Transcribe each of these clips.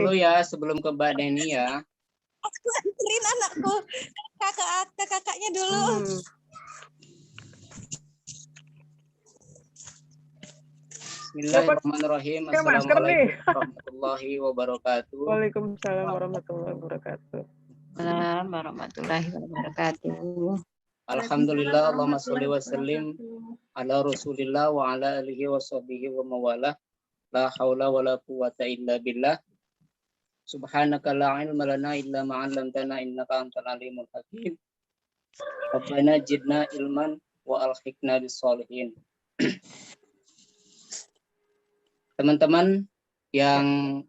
dulu ya sebelum ke Mbak Neni ya. Aku anterin anakku kakaknya dulu. Bismillahirrahmanirrahim. Assalamualaikum warahmatullahi wabarakatuh. Waalaikumsalam warahmatullahi wabarakatuh. Assalamualaikum warahmatullahi wabarakatuh. Alhamdulillah, Allahumma sholli wa sallim ala Rasulillah wa ala alihi wa sahbihi wa mawalah. La haula wa la quwata illa billah. Subhanaka la ilma lana illa ma 'allamtana innaka antal alimul hakim. Rabbana zidna ilman wa alhiqna bis sholihin. Teman-teman yang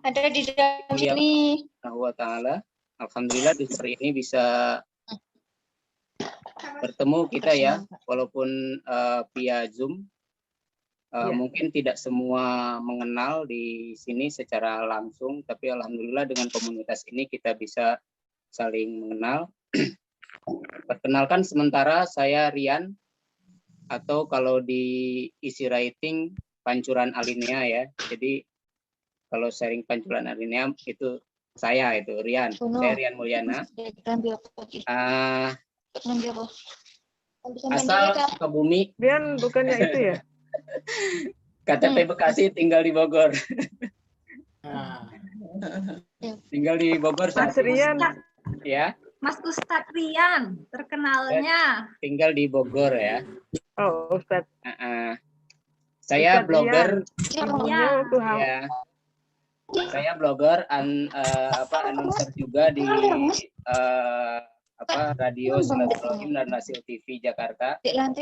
ada di dalam sini. Allah Ta'ala, alhamdulillah di hari ini bisa bertemu kita ya, walaupun via Zoom. Mungkin tidak semua mengenal di sini secara langsung, tapi alhamdulillah dengan komunitas ini kita bisa saling mengenal. Perkenalkan sementara saya Rian, atau kalau di isi writing Pancuran Alinea ya. Jadi kalau sharing Pancuran Alinea itu saya itu Rian. Saya Rian Mulyana. Asal Sukabumi. Rian bukannya itu ya? KTP Bekasi, tinggal di Bogor. Tinggal di Bogor. Mas Rian. Ya. Mas Ustadz Rian, terkenalnya. Tinggal di Bogor ya. Oh, Ustadz. Saya blogger, ya. Saya blogger, announcer juga di radio Silaturahim dan Nasil TV Jakarta, dan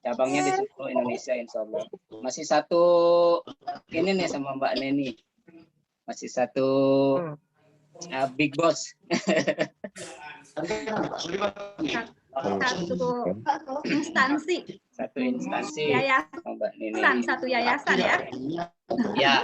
cabangnya di seluruh Indonesia insya Allah. Masih satu ini nih sama Mbak Neni, masih satu big boss. Satu instansi yayasan, satu yayasan ya. Ya.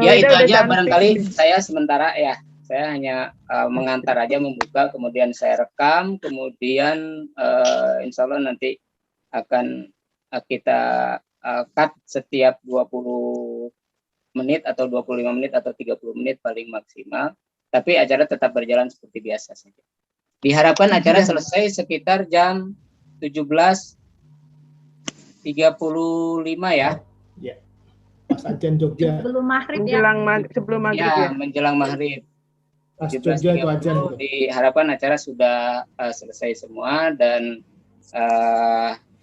Ya itu aja barangkali saya sementara ya. Saya hanya mengantar aja, membuka, kemudian saya rekam, kemudian insya Allah nanti akan kita cut setiap 20 menit atau 25 menit atau 30 menit paling maksimal. Tapi acara tetap berjalan seperti biasa saja. Diharapkan acara selesai sekitar jam 17.35 ya. Ya. Pas Ajan Jogja. Sebelum maghrib sebelum maghrib ya. Menjelang maghrib. Pas Jogja itu Ajan. Diharapkan acara sudah selesai semua dan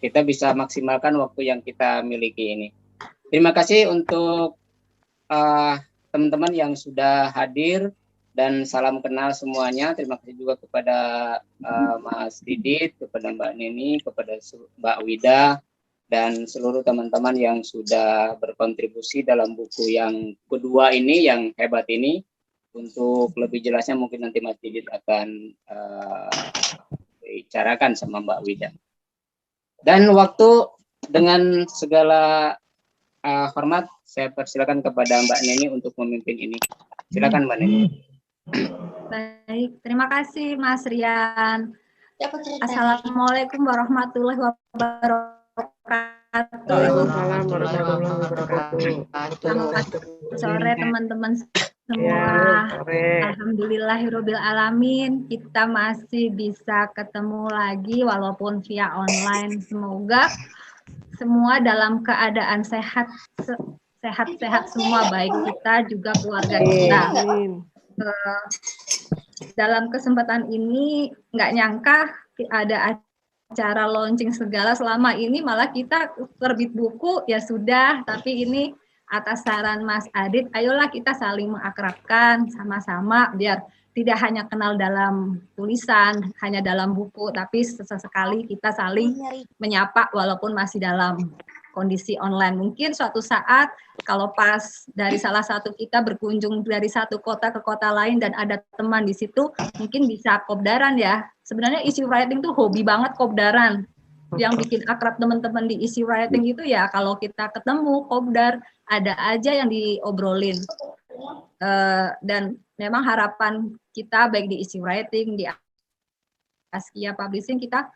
kita bisa maksimalkan waktu yang kita miliki ini. Terima kasih untuk teman-teman yang sudah hadir dan salam kenal semuanya. Terima kasih juga kepada Mas Didit, kepada Mbak Neni, kepada Mbak Wida, dan seluruh teman-teman yang sudah berkontribusi dalam buku yang kedua ini, yang hebat ini. Untuk lebih jelasnya mungkin nanti Mas Didit akan bicarakan sama Mbak Wida. Dan waktu dengan segala hormat, saya persilakan kepada Mbak Neni untuk memimpin ini. Silakan Mbak Neni. Baik, terima kasih Mas Rian. Assalamualaikum warahmatullahi wabarakatuh. Waalaikumsalam warahmatullahi wabarakatuh. Selamat sore teman-teman semua. Alhamdulillahirabbil alamin, kita masih bisa ketemu lagi walaupun via online. Semoga semua dalam keadaan sehat-sehat semua, baik kita juga keluarga kita. Dalam kesempatan ini nggak nyangka ada acara launching segala, selama ini malah kita terbit buku ya sudah, tapi ini atas saran Mas Adit, ayolah kita saling mengakrabkan sama-sama biar tidak hanya kenal dalam tulisan, hanya dalam buku, tapi sesekali kita saling menyapa walaupun masih dalam kondisi online. Mungkin suatu saat kalau pas dari salah satu kita berkunjung dari satu kota ke kota lain dan ada teman di situ, mungkin bisa kopdaran ya, sebenarnya issue writing tuh hobi banget kopdaran. Yang bikin akrab teman-teman di issue writing itu ya kalau kita ketemu kopdar ada aja yang diobrolin. Dan memang harapan kita baik di issue writing, di Askia Publishing, kita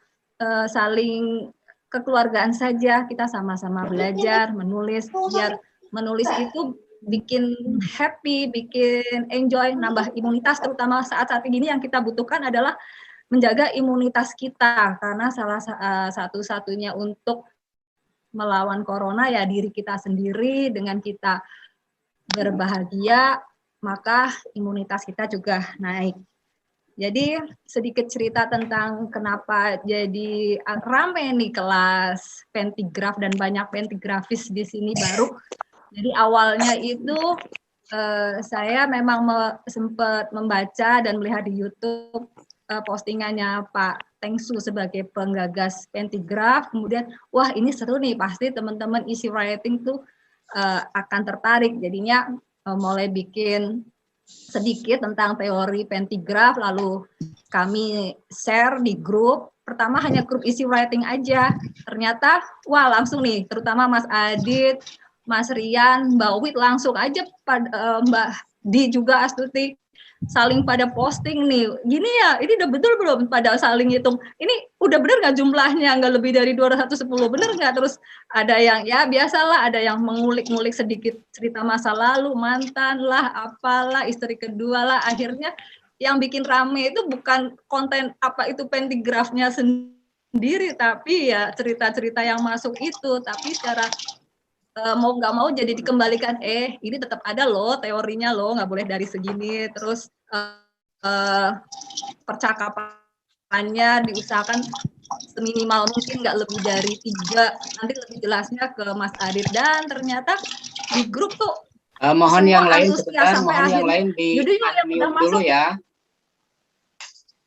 saling kekeluargaan saja, kita sama-sama belajar, menulis, biar menulis itu bikin happy, bikin enjoy, nambah imunitas, terutama saat-saat ini yang kita butuhkan adalah menjaga imunitas kita, karena salah satu-satunya untuk melawan corona ya diri kita sendiri. Dengan kita berbahagia, maka imunitas kita juga naik. Jadi sedikit cerita tentang kenapa jadi rame nih kelas pentigraf dan banyak pentigrafis di sini baru. Jadi awalnya itu saya memang sempat membaca dan melihat di YouTube postingannya Pak Tengsu sebagai penggagas pentigraf. Kemudian wah ini seru nih, pasti teman-teman issue writing tuh akan tertarik. Jadinya mulai bikin sedikit tentang teori pentigraf, lalu kami share di grup. Pertama hanya grup issue writing aja, ternyata wah langsung nih, terutama Mas Adit, Mas Rian, Mbak Wit langsung aja pada Mbak Di juga Astuti saling pada posting nih, gini ya, ini udah betul belum, pada saling hitung, ini udah bener nggak jumlahnya, nggak lebih dari 210, bener nggak? Terus ada yang ya biasalah, ada yang mengulik-ngulik sedikit cerita masa lalu, mantan lah, apalah, istri kedua lah. Akhirnya yang bikin rame itu bukan konten apa itu pentigrafnya sendiri, tapi ya cerita-cerita yang masuk itu, tapi secara mau nggak mau jadi dikembalikan, ini tetap ada loh teorinya loh, nggak boleh dari segini. Terus percakapannya diusahakan seminimal mungkin, nggak lebih dari 3. Nanti lebih jelasnya ke Mas Adit. Dan ternyata di grup tuh mohon yang lain sebentar, mohon yang lain di unmute dulu ya.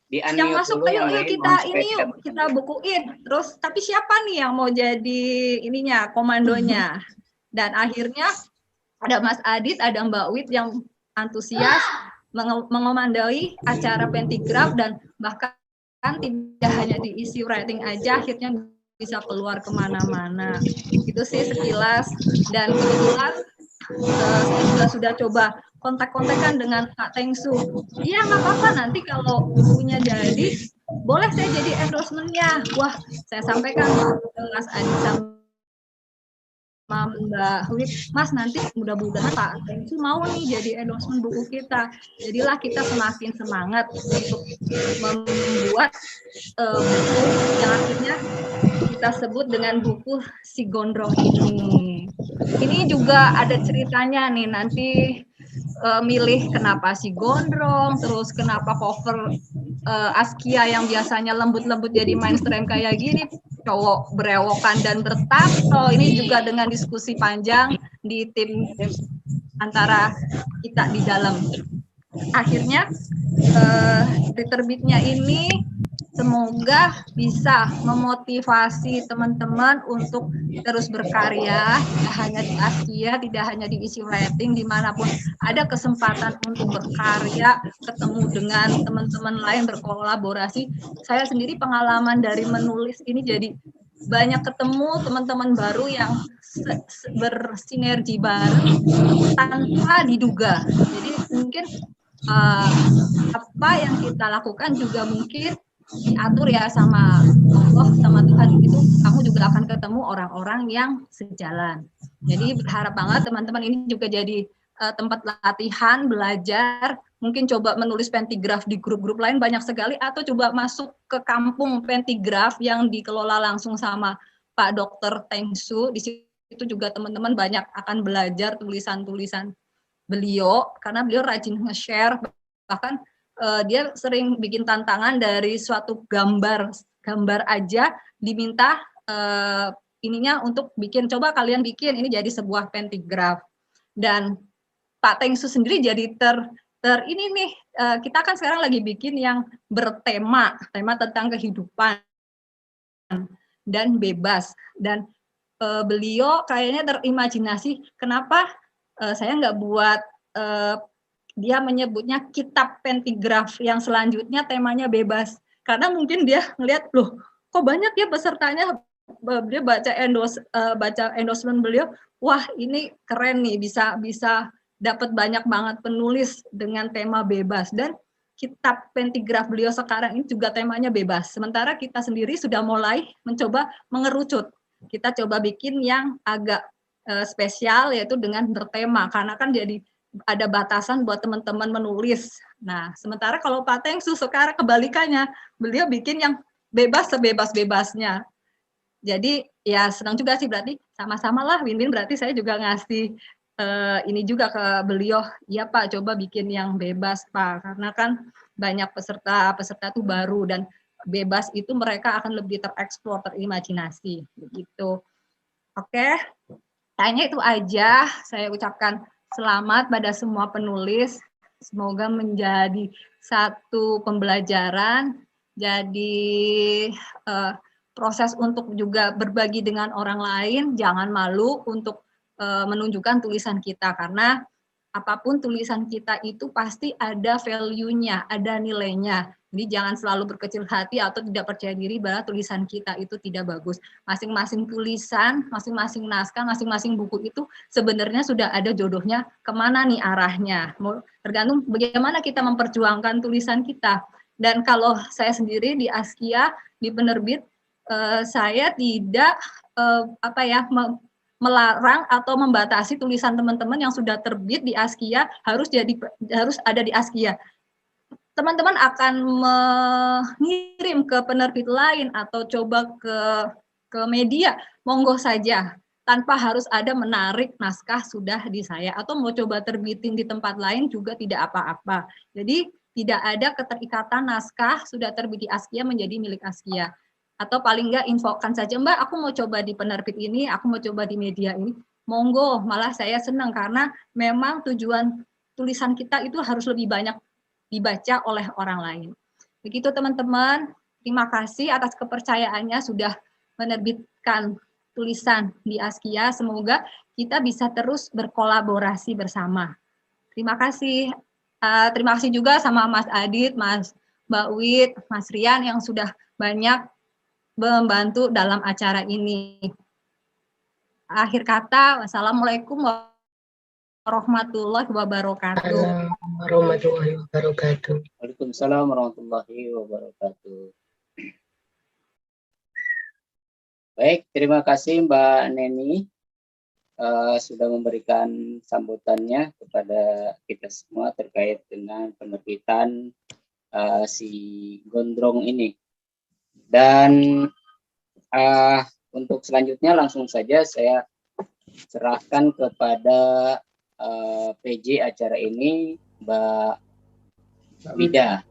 Di yang masuk, dulu, ayo yang kita ini yuk, kita bukuin. Terus tapi siapa nih yang mau jadi ininya, komandonya? Dan akhirnya ada Mas Adit, ada Mbak Wit yang antusias mengomandoi acara pentigraf, dan bahkan tidak hanya di issue writing aja, akhirnya bisa keluar kemana-mana. Itu sih sekilas. Dan kebetulan saya juga sudah coba kontak-kontakan dengan Kak Tengsu. Iya nggak apa-apa, nanti kalau bukunya jadi boleh saya jadi endorsement-nya. Wah, saya sampaikan ke Mas Adit sama Mbak Wit, Mas nanti mudah-mudahan Pak Tengsu mau nih jadi endorsement buku kita. Jadilah kita semakin semangat untuk membuat buku yang akhirnya kita sebut dengan buku Si Gondrong ini. Ini juga ada ceritanya nih, nanti milih kenapa Si Gondrong, terus kenapa cover Askia yang biasanya lembut-lembut jadi mainstream kayak gini, cowok berewokan dan bertato. Ini juga dengan diskusi panjang di tim antara kita di dalam. Akhirnya terbitnya ini semoga bisa memotivasi teman-teman untuk terus berkarya, tidak hanya di Askia, tidak hanya di issue writing, dimanapun ada kesempatan untuk berkarya, ketemu dengan teman-teman lain, berkolaborasi. Saya sendiri pengalaman dari menulis ini jadi banyak ketemu teman-teman baru yang bersinergi bareng tanpa diduga. Jadi mungkin apa yang kita lakukan juga mungkin diatur ya sama Allah, sama Tuhan, itu kamu juga akan ketemu orang-orang yang sejalan. Jadi berharap banget teman-teman ini juga jadi tempat latihan, belajar, mungkin coba menulis pentigraf di grup-grup lain banyak sekali, atau coba masuk ke kampung pentigraf yang dikelola langsung sama Pak Dr. Tengsu. Di situ juga teman-teman banyak akan belajar tulisan-tulisan beliau, karena beliau rajin nge-share, bahkan dia sering bikin tantangan dari suatu gambar aja diminta ininya untuk bikin, coba kalian bikin ini jadi sebuah pentigraf. Dan Pak Tengsu sendiri jadi ini nih, kita kan sekarang lagi bikin yang bertema tentang kehidupan dan bebas, dan beliau kayaknya terimajinasi kenapa saya nggak buat dia menyebutnya kitab pentigraf yang selanjutnya temanya bebas. Karena mungkin dia ngelihat, loh kok banyak ya pesertanya, dia baca endorsement beliau, wah ini keren nih, bisa dapat banyak banget penulis dengan tema bebas. Dan kitab pentigraf beliau sekarang ini juga temanya bebas. Sementara kita sendiri sudah mulai mencoba mengerucut. Kita coba bikin yang agak spesial, yaitu dengan bertema, karena kan jadi ada batasan buat teman-teman menulis. Nah, sementara kalau Pak Tengsu sekarang kebalikannya, beliau bikin yang bebas sebebas-bebasnya. Jadi ya senang juga sih, berarti sama-sama lah win-win, berarti saya juga ngasih ini juga ke beliau, ya Pak, coba bikin yang bebas Pak, karena kan banyak peserta tuh baru, dan bebas itu mereka akan lebih tereksplor, terimajinasi, begitu. Oke, kayaknya itu aja. Saya ucapkan selamat pada semua penulis, semoga menjadi satu pembelajaran, jadi proses untuk juga berbagi dengan orang lain, jangan malu untuk menunjukkan tulisan kita, karena apapun tulisan kita itu pasti ada value-nya, ada nilainya. Jadi jangan selalu berkecil hati atau tidak percaya diri bahwa tulisan kita itu tidak bagus. Masing-masing tulisan, masing-masing naskah, masing-masing buku itu sebenarnya sudah ada jodohnya kemana nih arahnya. Tergantung bagaimana kita memperjuangkan tulisan kita. Dan kalau saya sendiri di Askia, di penerbit, saya tidak melarang atau membatasi tulisan teman-teman yang sudah terbit di Askia harus ada di Askia. Teman-teman akan mengirim ke penerbit lain atau coba ke media, monggo saja, tanpa harus ada menarik naskah sudah di saya, atau mau coba terbitin di tempat lain juga tidak apa-apa. Jadi tidak ada keterikatan naskah sudah terbit di Askia menjadi milik Askia. Atau paling enggak infokan saja, Mbak, aku mau coba di penerbit ini, aku mau coba di media ini, monggo, malah saya senang, karena memang tujuan tulisan kita itu harus lebih banyak dibaca oleh orang lain. Begitu teman-teman, terima kasih atas kepercayaannya sudah menerbitkan tulisan di Askia, semoga kita bisa terus berkolaborasi bersama. Terima kasih. Terima kasih juga sama Mas Adit, Mbak Wit, Mas Rian yang sudah banyak membantu dalam acara ini. Akhir kata, wassalamualaikum warahmatullahi wabarakatuh. Warahmatullahi wabarakatuh. Waalaikumsalam warahmatullahi wabarakatuh. Baik, terima kasih Mbak Neni sudah memberikan sambutannya kepada kita semua terkait dengan penerbitan si Gondrong ini. Dan untuk selanjutnya langsung saja saya serahkan kepada PJ acara ini, Mbak Wida.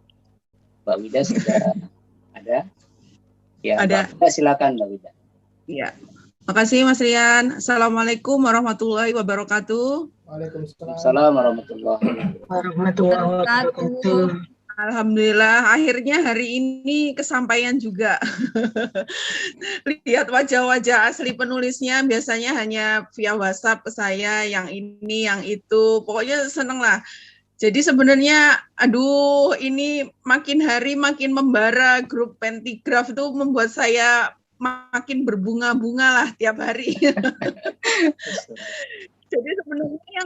Mbak Wida sudah ada? Ya, ada. Mbak Wida, silakan Mbak Wida. Ya, makasih Mas Rian. Assalamualaikum warahmatullahi wabarakatuh. Waalaikumsalam warahmatullahi wabarakatuh. Alhamdulillah, akhirnya hari ini kesampaian juga. Lihat wajah-wajah asli penulisnya, biasanya hanya via WhatsApp ke saya, yang ini, yang itu. Pokoknya seneng lah. Jadi sebenarnya, aduh, ini makin hari makin membara. Grup Pentigraf itu membuat saya makin berbunga-bunga lah tiap hari. Jadi sebenarnya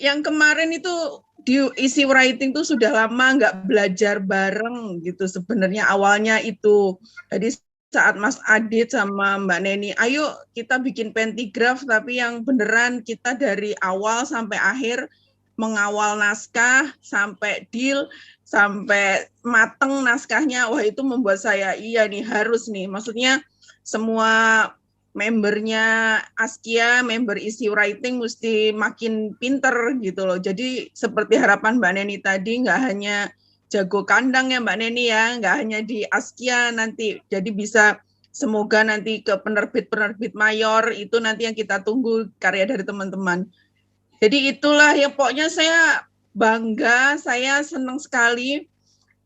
yang kemarin itu di isi writing tuh sudah lama nggak belajar bareng gitu sebenarnya awalnya itu. Jadi saat Mas Adit sama Mbak Neni, ayo kita bikin pentigraf tapi yang beneran kita dari awal sampai akhir mengawal naskah sampai deal sampai mateng naskahnya. Wah itu membuat saya iya nih harus nih. Maksudnya semua membernya Askia, member isi writing mesti makin pinter gitu loh. Jadi seperti harapan Mbak Neni tadi, nggak hanya jago kandang ya Mbak Neni ya, nggak hanya di Askia nanti. Jadi bisa semoga nanti ke penerbit-penerbit mayor, itu nanti yang kita tunggu karya dari teman-teman. Jadi itulah ya pokoknya saya bangga, saya senang sekali.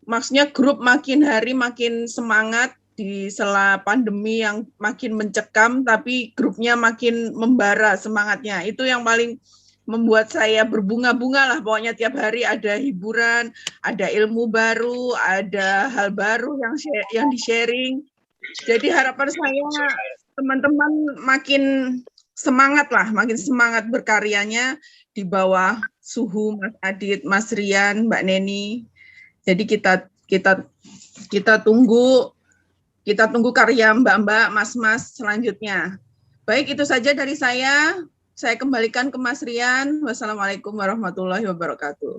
Maksudnya grup makin hari makin semangat, di sela pandemi yang makin mencekam, tapi grupnya makin membara semangatnya. Itu yang paling membuat saya berbunga-bunga lah. Pokoknya tiap hari ada hiburan, ada ilmu baru, ada hal baru yang di-sharing. Jadi harapan saya teman-teman makin semangat lah, makin semangat berkaryanya di bawah suhu Mas Adit, Mas Rian, Mbak Neni. Jadi kita tunggu karya Mbak-mbak, Mas-mas selanjutnya. Baik, itu saja dari saya. Saya kembalikan ke Mas Rian. Wassalamualaikum warahmatullahi wabarakatuh.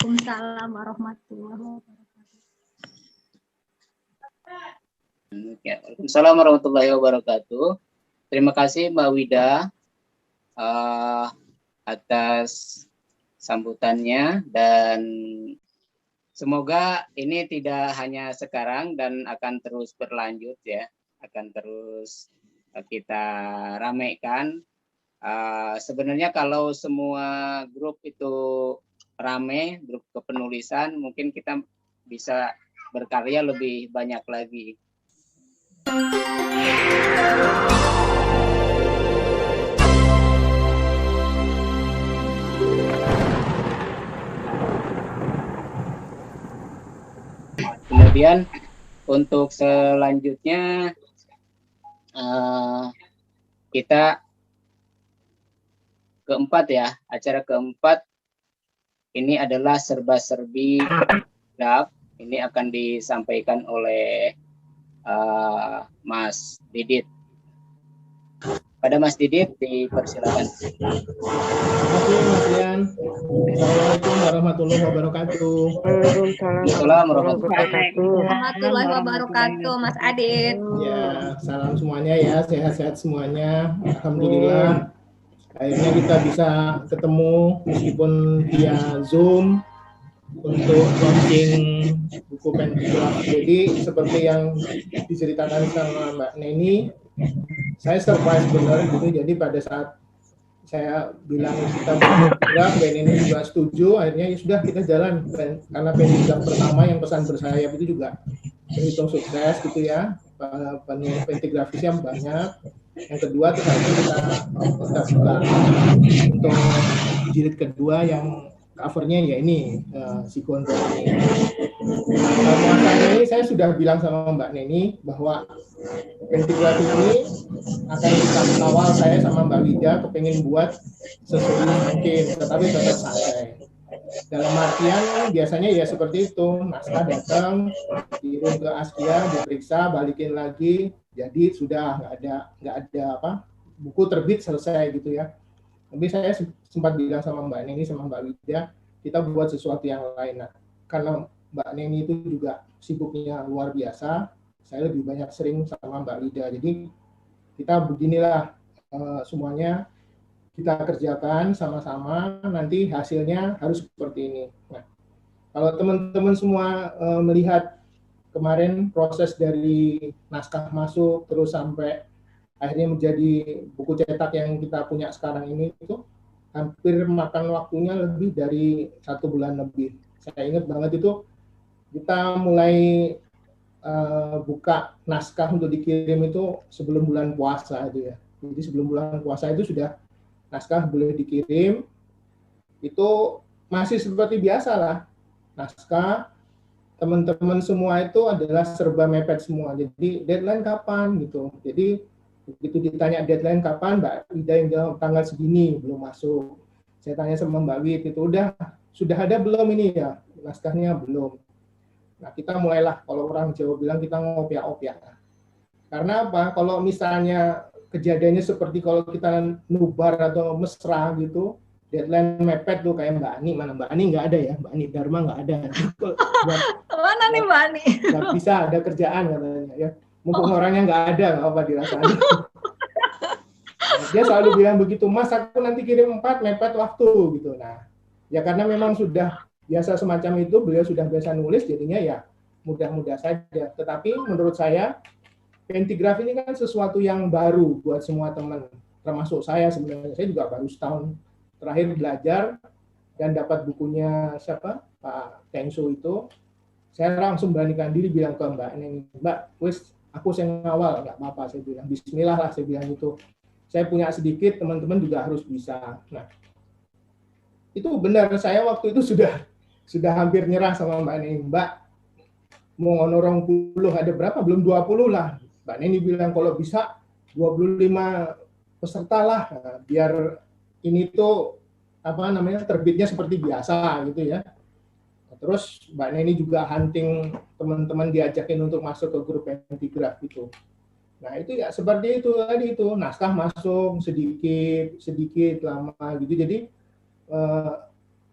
Waalaikumsalam warahmatullahi wabarakatuh. Waalaikumsalam warahmatullahi wabarakatuh. Terima kasih Mbak Wida atas sambutannya, dan semoga ini tidak hanya sekarang dan akan terus berlanjut ya, akan terus kita ramaikan. Sebenarnya kalau semua grup itu rame, grup kepenulisan, mungkin kita bisa berkarya lebih banyak lagi. Kemudian untuk selanjutnya kita keempat ya, acara keempat ini adalah serba-serbi draft. Ini akan disampaikan oleh Mas Didit. Pada Mas Didit dipersilakan. Terima kasih Mas Rian. Assalamualaikum warahmatullahi wabarakatuh. Waalaikumsalam Warahmatullahi wabarakatuh, Mas Adit. Ya, salam semuanya ya, sehat-sehat semuanya. Alhamdulillah. Akhirnya kita bisa ketemu meskipun via Zoom untuk launching buku Pentigraf. Jadi seperti yang diceritakan sama Mbak Neni, saya surprise benar gitu. Jadi pada saat saya bilang kita Pentigraf, Mbak Neni juga setuju. Akhirnya ya sudah kita jalan, karena Pentigraf pertama yang pesan bersayap itu juga terhitung sukses gitu ya. Pentigrafisnya banyak. Yang kedua tuh kita buka untuk jilid kedua yang covernya ya ini si Gondol ini. Ini saya sudah bilang sama Mbak Neni bahwa Pentigraf ini akan kita awal, saya sama Mbak Wida kepengen buat sesuai mungkin, tetapi tetap santai. Dalam artian biasanya ya seperti itu, naskah datang, kirim ke Askia, diperiksa, balikin lagi, jadi sudah nggak ada apa, buku terbit selesai gitu ya. Tapi saya sempat bilang sama Mbak Neni sama Mbak Wida, kita buat sesuatu yang lain. Nah, karena Mbak Neni itu juga sibuknya luar biasa, saya lebih banyak sering sama Mbak Wida. Jadi kita beginilah semuanya kita kerjakan sama-sama, nanti hasilnya harus seperti ini. Nah, kalau teman-teman semua melihat kemarin proses dari naskah masuk terus sampai akhirnya menjadi buku cetak yang kita punya sekarang ini, itu hampir makan waktunya lebih dari 1 bulan lebih. Saya ingat banget itu kita mulai buka naskah untuk dikirim itu sebelum bulan puasa itu ya. Jadi sebelum bulan puasa itu sudah naskah boleh dikirim, itu masih seperti biasa lah. Naskah teman-teman semua itu adalah serba mepet semua. Jadi deadline kapan gitu. Jadi begitu ditanya deadline kapan, Mbak Wida yang jawab tanggal segini belum masuk. Saya tanya sama Mbak Wid itu sudah ada belum ini ya naskahnya belum. Nah kita mulailah, kalau orang Jawa bilang kita ngopiak-opiak. Karena apa? Kalau misalnya kejadiannya seperti kalau kita nubar atau mesra gitu, deadline mepet tuh kayak Mbak Ani, mana Mbak Ani nggak ada ya, Mbak Ani Dharma nggak ada. Mana nih Mbak Ani? Nggak bisa, ada kerjaan katanya ya. Mumpung orangnya nggak ada, nggak apa dirasain. Dia selalu bilang begitu, Mas aku nanti kirim 4 mepet waktu gitu. Nah, ya karena memang sudah biasa semacam itu, beliau sudah biasa nulis, jadinya ya mudah-mudah saja. Tetapi menurut saya Pentigraf ini kan sesuatu yang baru buat semua teman, termasuk saya sebenarnya. Saya juga baru setahun terakhir belajar dan dapat bukunya siapa, Pak Tengsu itu. Saya langsung beranikan diri bilang ke Mbak Neni, Mbak, wis aku yang ngawal, nggak apa-apa, saya bilang. Bismillah lah, saya bilang itu. saya punya sedikit, teman-teman juga harus bisa. Nah, itu benar, saya waktu itu sudah hampir nyerah sama Mbak Neni. Mbak, mau ngonorong 10 ada berapa? Belum 20 lah. Mbak Neni bilang kalau bisa 25 peserta lah, nah, biar ini tuh terbitnya seperti biasa gitu ya. Terus Mbak Neni juga hunting teman-teman, diajakin untuk masuk ke grup Entigraf gitu. Nah itu ya seperti itu tadi, itu naskah masuk sedikit lama gitu. Jadi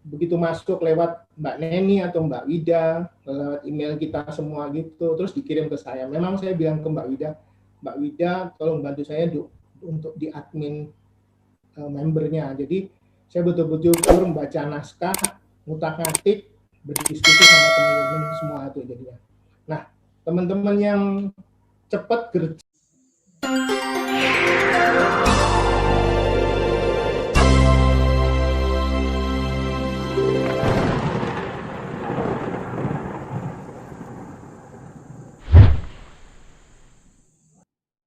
begitu masuk lewat Mbak Neni atau Mbak Wida, lewat email kita semua gitu, terus dikirim ke saya. Memang saya bilang ke Mbak Wida tolong bantu saya untuk di admin membernya. Jadi saya betul-betul membaca naskah, ngutak-ngatik, berdiskusi sama teman-teman semua itu jadinya. Nah, teman-teman yang cepat gercep